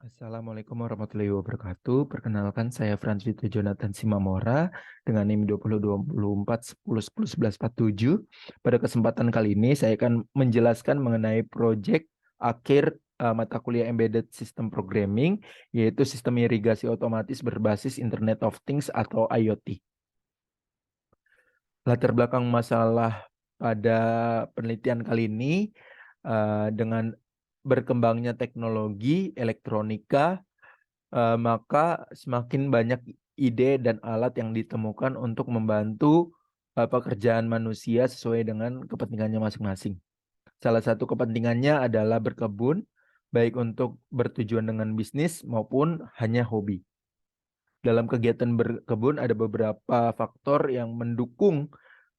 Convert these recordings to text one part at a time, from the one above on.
Assalamualaikum warahmatullahi wabarakatuh. Perkenalkan saya Franz Vito Jonathan Simamora dengan NIM 2024 10 10 11 47. Pada kesempatan kali ini saya akan menjelaskan mengenai proyek akhir mata kuliah Embedded System Programming, yaitu sistem irigasi otomatis berbasis Internet of Things atau IoT. Latar belakang masalah pada penelitian kali ini dengan berkembangnya teknologi elektronika, maka semakin banyak ide dan alat yang ditemukan untuk membantu pekerjaan manusia sesuai dengan kepentingannya masing-masing. Salah satu kepentingannya adalah berkebun, baik untuk bertujuan dengan bisnis maupun hanya hobi. Dalam kegiatan berkebun ada beberapa faktor yang mendukung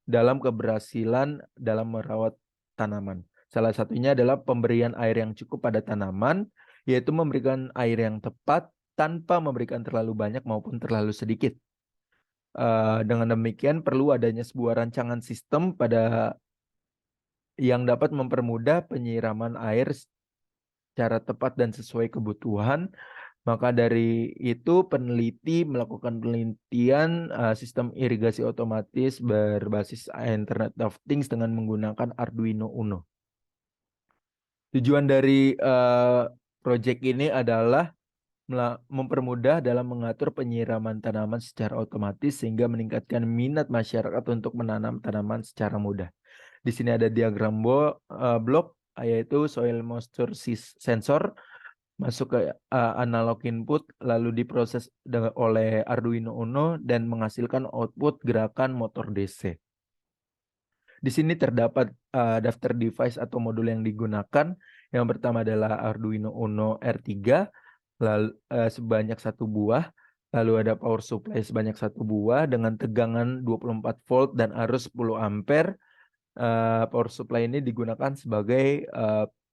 dalam keberhasilan dalam merawat tanaman. Salah satunya adalah pemberian air yang cukup pada tanaman, yaitu memberikan air yang tepat tanpa memberikan terlalu banyak maupun terlalu sedikit. Dengan demikian perlu adanya sebuah rancangan sistem yang dapat mempermudah penyiraman air secara tepat dan sesuai kebutuhan. Maka dari itu peneliti melakukan penelitian sistem irigasi otomatis berbasis Internet of Things dengan menggunakan Arduino Uno. Tujuan dari proyek ini adalah mempermudah dalam mengatur penyiraman tanaman secara otomatis sehingga meningkatkan minat masyarakat untuk menanam tanaman secara mudah. Di sini ada diagram blok, yaitu soil moisture sensor masuk ke analog input lalu diproses oleh Arduino Uno dan menghasilkan output gerakan motor DC. Di sini terdapat daftar device atau modul yang digunakan. Yang pertama adalah Arduino Uno R3 lalu sebanyak 1 buah, lalu ada power supply sebanyak 1 buah dengan tegangan 24 volt dan arus 10 ampere. Power supply ini digunakan sebagai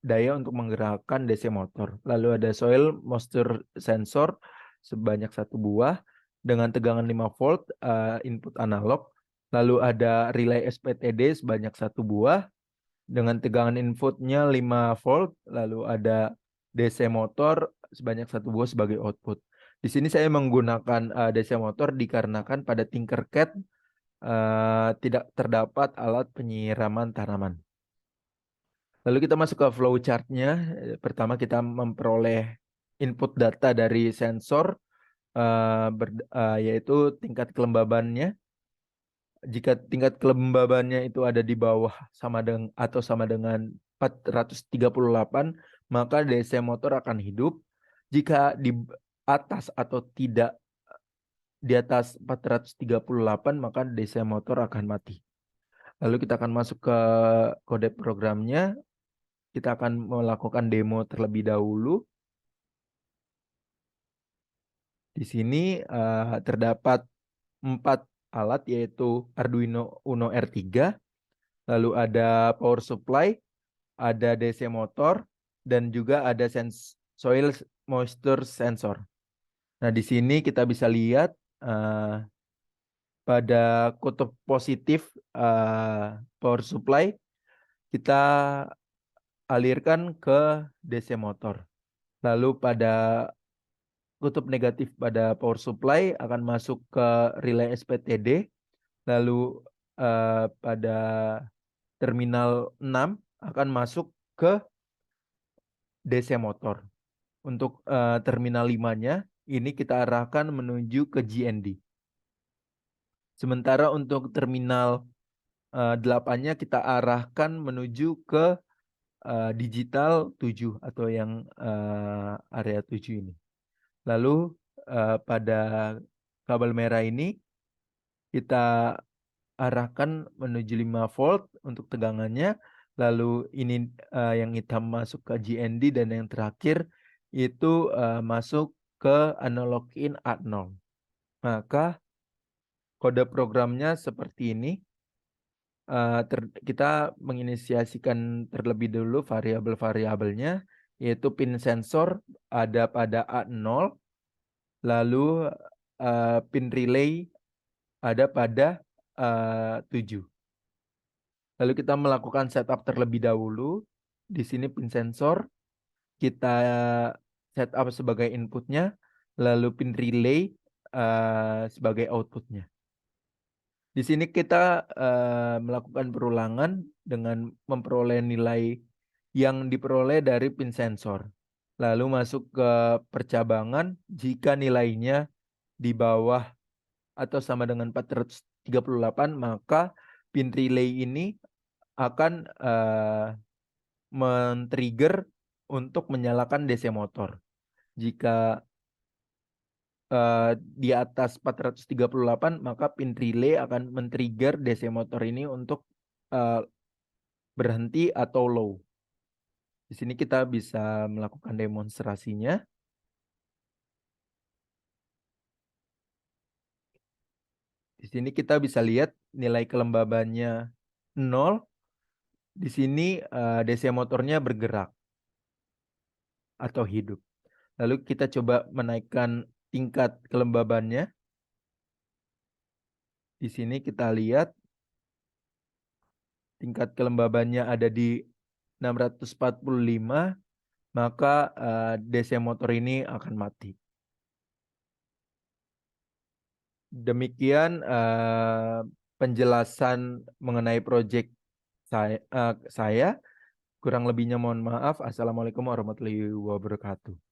daya untuk menggerakkan DC motor. Lalu ada soil moisture sensor sebanyak 1 buah dengan tegangan 5 volt input analog. Lalu ada relay SPTD sebanyak 1 buah dengan tegangan inputnya 5 volt. Lalu ada DC motor sebanyak 1 buah sebagai output. Di sini saya menggunakan DC motor dikarenakan pada Tinkercad tidak terdapat alat penyiraman tanaman. Lalu kita masuk ke flow chart-nya. Pertama kita memperoleh input data dari sensor, yaitu tingkat kelembabannya. Jika tingkat kelembabannya itu ada di bawah sama dengan 438, maka DC motor akan hidup. Jika di atas atau tidak di atas 438, maka DC motor akan mati. Lalu kita akan masuk ke kode programnya. Kita akan melakukan demo terlebih dahulu. Di sini terdapat 4 alat, yaitu Arduino Uno R3, lalu ada power supply, ada DC motor, dan juga ada soil moisture sensor. Nah, di sini kita bisa lihat pada kutub positif power supply, kita alirkan ke DC motor. Lalu pada kutub negatif pada power supply akan masuk ke relay SPTD. Lalu pada terminal 6 akan masuk ke DC motor. Untuk terminal 5-nya ini kita arahkan menuju ke GND. Sementara untuk terminal 8-nya kita arahkan menuju ke digital 7 atau yang area 7 ini. Lalu pada kabel merah ini kita arahkan menuju 5 volt untuk tegangannya. Lalu ini yang hitam masuk ke GND dan yang terakhir itu masuk ke analog in A0. Maka kode programnya seperti ini. Kita menginisiasikan terlebih dulu variabel-variabelnya, yaitu pin sensor ada pada A0, lalu pin relay ada pada 7. Lalu kita melakukan setup terlebih dahulu. Di sini pin sensor kita setup sebagai inputnya, lalu pin relay sebagai outputnya. Di sini kita melakukan perulangan dengan memperoleh nilai yang diperoleh dari pin sensor. Lalu masuk ke percabangan, jika nilainya di bawah atau sama dengan 438, maka pin relay ini akan men-trigger untuk menyalakan DC motor. Jika di atas 438, maka pin relay akan men-trigger DC motor ini untuk berhenti atau low. Di sini kita bisa melakukan demonstrasinya. Di sini kita bisa lihat nilai kelembabannya 0. Di sini DC motornya bergerak atau hidup. Lalu kita coba menaikkan tingkat kelembabannya. Di sini kita lihat tingkat kelembabannya ada di 645, maka DC motor ini akan mati. Demikian penjelasan mengenai proyek saya. Kurang lebihnya mohon maaf. Assalamualaikum warahmatullahi wabarakatuh.